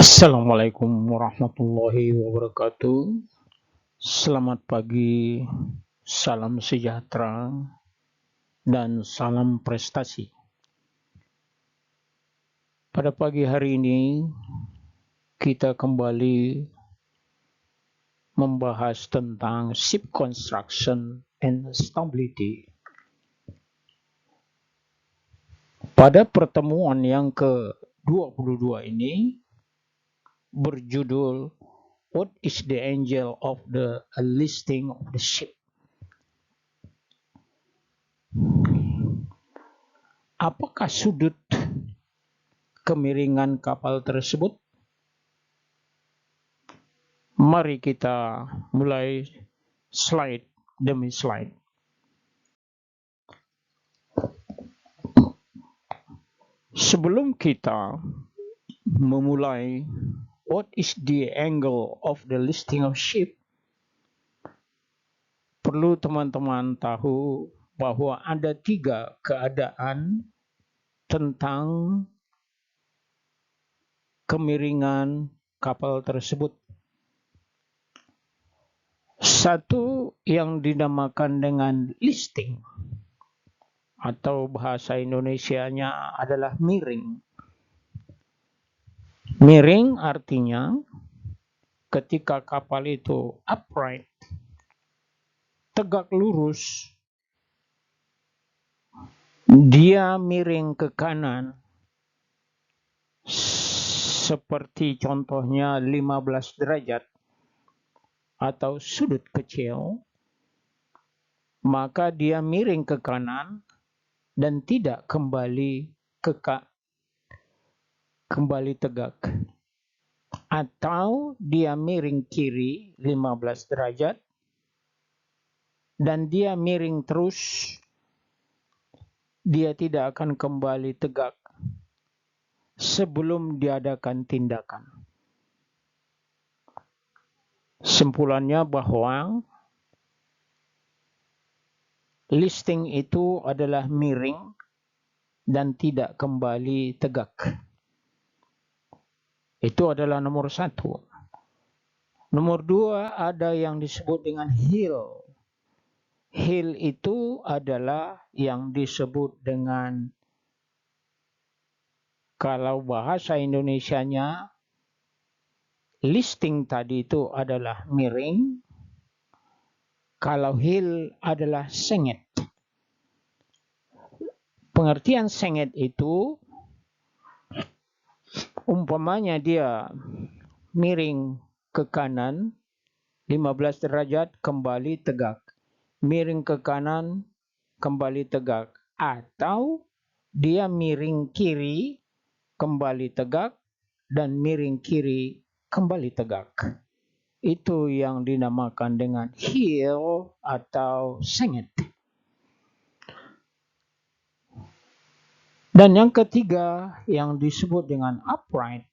Assalamualaikum warahmatullahi wabarakatuh. Selamat pagi, salam sejahtera, dan salam prestasi. Pada pagi hari ini, kita kembali membahas tentang ship construction and stability. Pada pertemuan yang ke-22 ini, berjudul What is the angle of the listing of the ship? Apakah sudut kemiringan kapal tersebut? Mari kita mulai slide demi slide. Sebelum kita memulai what is the angle of the listing of ship, perlu teman-teman tahu bahwa ada 3 keadaan tentang kemiringan kapal tersebut. Satu yang dinamakan dengan listing, atau bahasa Indonesianya adalah miring. Miring artinya ketika kapal itu upright, tegak lurus, dia miring ke kanan, seperti contohnya 15 derajat atau sudut kecil, maka dia miring ke kanan dan tidak kembali tegak. Atau dia miring kiri 15 derajat dan dia miring terus, dia tidak akan kembali tegak sebelum diadakan tindakan. Simpulannya bahwa listing itu adalah miring dan tidak kembali tegak. Itu adalah nomor 1. Nomor 2, ada yang disebut dengan heel. Heel itu adalah yang disebut dengan, kalau bahasa Indonesianya, listing tadi itu adalah miring, kalau heel adalah sengit. Pengertian sengit itu, umpamanya dia miring ke kanan 15 derajat kembali tegak, miring ke kanan kembali tegak, atau dia miring kiri kembali tegak dan miring kiri kembali tegak. Itu yang dinamakan dengan heel atau sengit. Dan yang ketiga yang disebut dengan upright.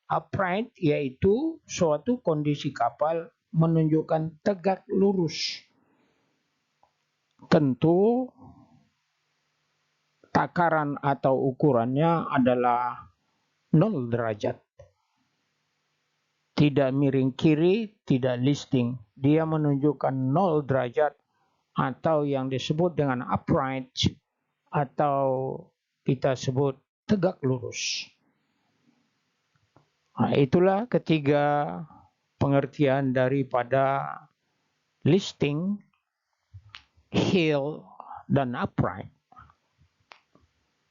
Upright yaitu suatu kondisi kapal menunjukkan tegak lurus. Tentu takaran atau ukurannya adalah 0 derajat. Tidak miring kiri, tidak listing. Dia menunjukkan 0 derajat atau yang disebut dengan upright atau kita sebut tegak lurus. Nah, itulah ketiga pengertian daripada listing, heel, dan upright.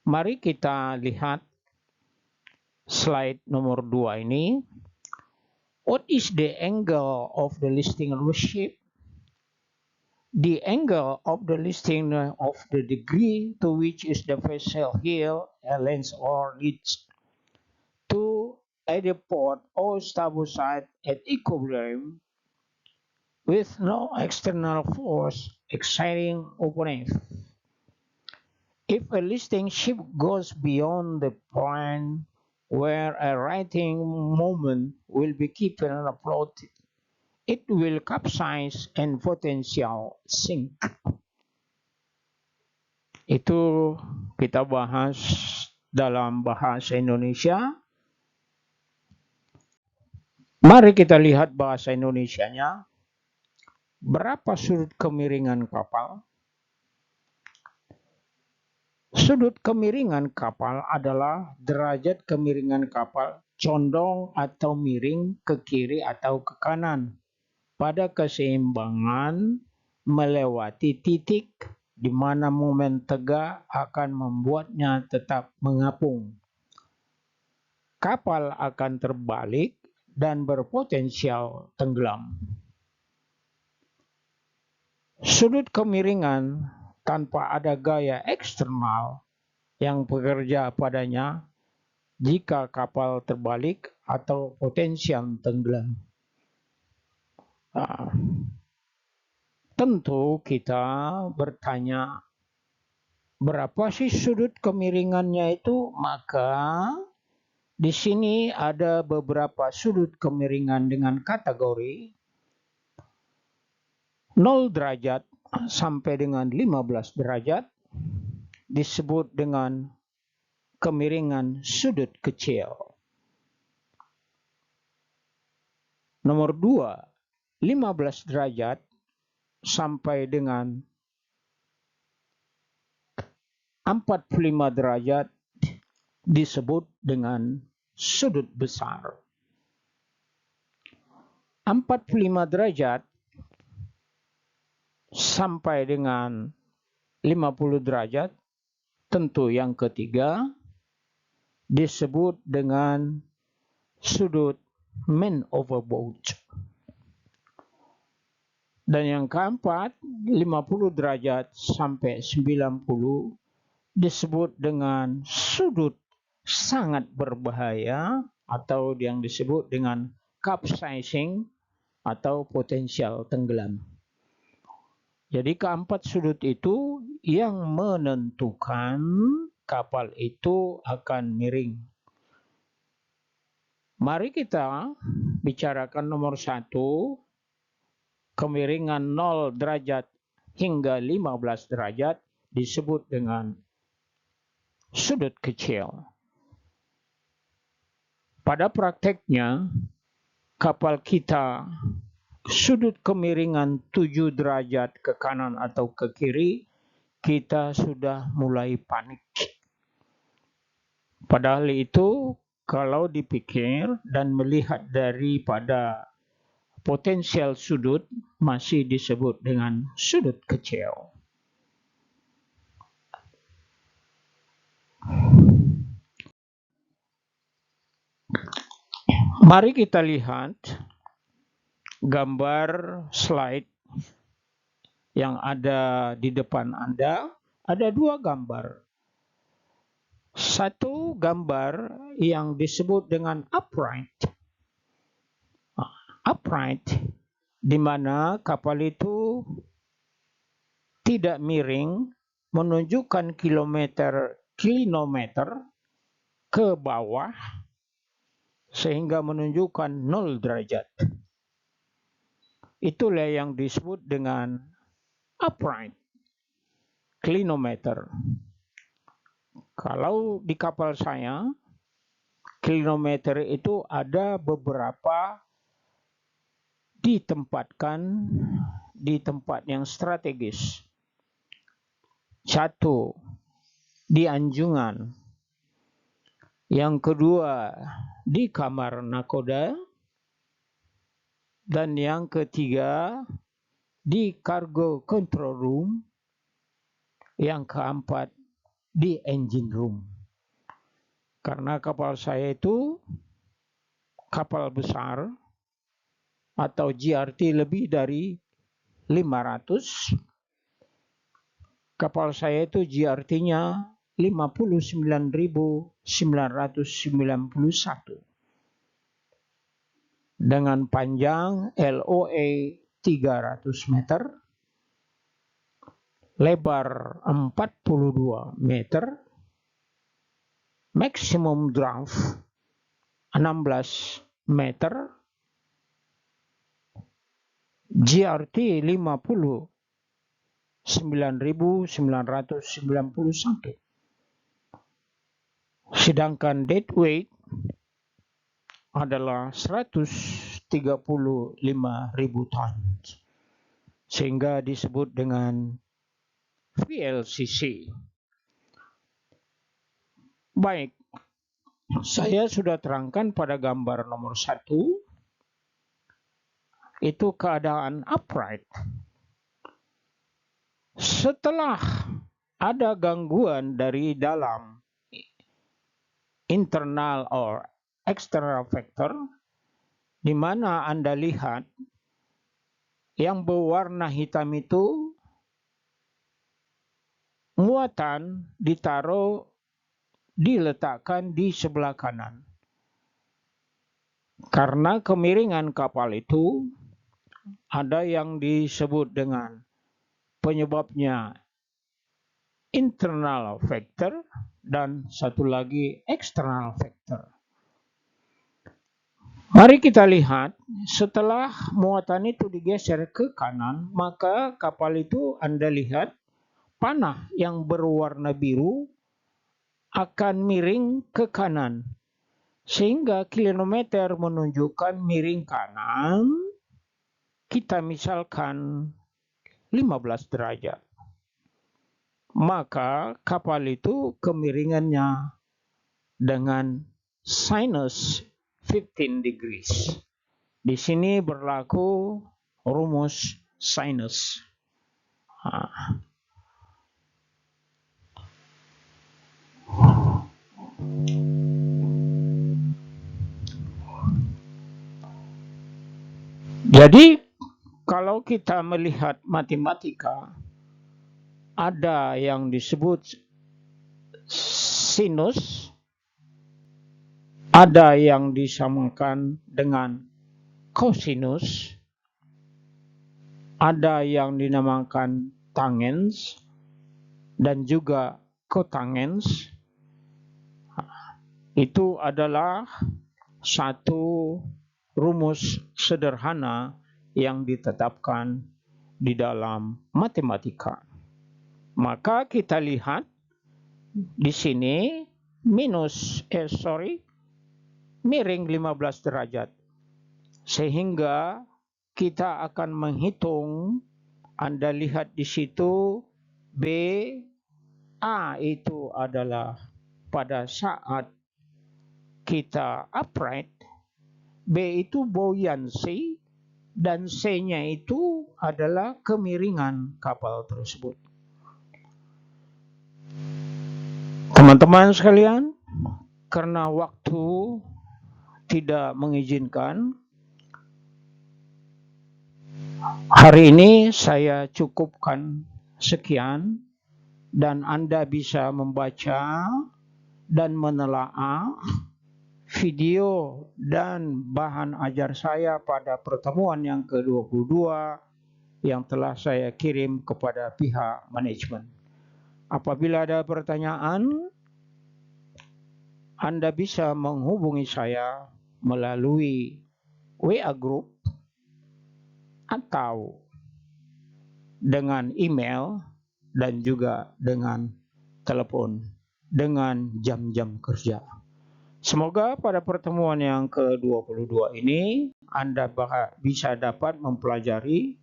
Mari kita lihat slide nomor 2 ini. What is the angle of the listing of the ship? The angle of the listing of the degree to which is the vessel heel, length or leads to either port or starboard side at equilibrium with no external force exciting upon it. If a listing ship goes beyond the point where a righting moment will be kept afloat, it will capsize and potential sink. Itu kita bahas dalam bahasa Indonesia. Mari kita lihat bahasa Indonesianya. Berapa sudut kemiringan kapal? Sudut kemiringan kapal adalah derajat kemiringan kapal condong atau miring ke kiri atau ke kanan pada keseimbangan melewati titik di mana momen tegak akan membuatnya tetap mengapung. Kapal akan terbalik dan berpotensial tenggelam. Sudut kemiringan tanpa ada gaya eksternal yang bekerja padanya jika kapal terbalik atau potensial tenggelam. Tentu kita bertanya, berapa sih sudut kemiringannya itu? Maka di sini ada beberapa sudut kemiringan dengan kategori 0 derajat sampai dengan 15 derajat disebut dengan kemiringan sudut kecil. Nomor 2, 15 derajat sampai dengan 45 derajat disebut dengan sudut besar. 45 derajat sampai dengan 50 derajat, tentu yang ketiga, disebut dengan sudut man overboard. Dan yang keempat, 50 derajat sampai 90 disebut dengan sudut sangat berbahaya atau yang disebut dengan capsizing atau potensial tenggelam. Jadi keempat sudut itu yang menentukan kapal itu akan miring. Mari kita bicarakan nomor 1, kemiringan 0 derajat hingga 15 derajat disebut dengan sudut kecil. Pada prakteknya, kapal kita sudut kemiringan 7 derajat ke kanan atau ke kiri, kita sudah mulai panik. Padahal itu kalau dipikir dan melihat daripada potensial sudut masih disebut dengan sudut kecil. Mari kita lihat gambar slide yang ada di depan Anda. Ada 2 gambar. Satu gambar yang disebut dengan upright. Upright, di mana kapal itu tidak miring, menunjukkan kilometer ke bawah, sehingga menunjukkan 0 derajat. Itulah yang disebut dengan upright, clinometer. Kalau di kapal saya, clinometer itu ada beberapa ditempatkan di tempat yang strategis. 1, di anjungan. Yang kedua, di kamar nakoda. Dan yang ketiga, di cargo control room. Yang keempat, di engine room. Karena kapal saya itu kapal besar atau GRT lebih dari 500. Kapal saya itu GRT-nya 59.991 dengan panjang LOA 300 meter, lebar 42 meter, maksimum draft 16 meter, GRT 59.991. Sedangkan dead weight adalah 130 ton. Sehingga disebut dengan VLCC. Baik, saya sudah terangkan pada gambar nomor 1, itu keadaan upright. Setelah ada gangguan dari dalam internal or external factor, di mana Anda lihat yang berwarna hitam itu muatan diletakkan di sebelah kanan. Karena kemiringan kapal itu ada yang disebut dengan penyebabnya internal factor dan satu lagi external factor. Mari kita lihat, setelah muatan itu digeser ke kanan, maka kapal itu Anda lihat panah yang berwarna biru akan miring ke kanan. Sehingga kilometer menunjukkan miring kanan, kita misalkan 15 derajat. Maka kapal itu kemiringannya dengan sinus 15 degrees. Di sini berlaku rumus sinus. Jadi kalau kita melihat matematika, ada yang disebut sinus, ada yang disamakan dengan cosinus, ada yang dinamakan tangens, dan juga cotangens. Itu adalah satu rumus sederhana yang ditetapkan di dalam matematika. Maka kita lihat di sini miring 15 derajat. Sehingga kita akan menghitung, Anda lihat di situ BA itu adalah pada saat kita upright, B itu buoyancy, dan C-nya itu adalah kemiringan kapal tersebut. Teman-teman sekalian, karena waktu tidak mengizinkan, hari ini saya cukupkan sekian, dan Anda bisa membaca dan menelaah video dan bahan ajar saya pada pertemuan yang ke-22 yang telah saya kirim kepada pihak manajemen. Apabila ada pertanyaan, Anda bisa menghubungi saya melalui WA Group atau dengan email dan juga dengan telepon dengan jam-jam kerja. Semoga pada pertemuan yang ke-22 ini Anda bisa dapat mempelajari,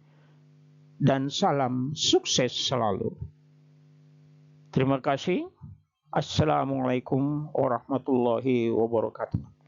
dan salam sukses selalu. Terima kasih. Assalamualaikum warahmatullahi wabarakatuh.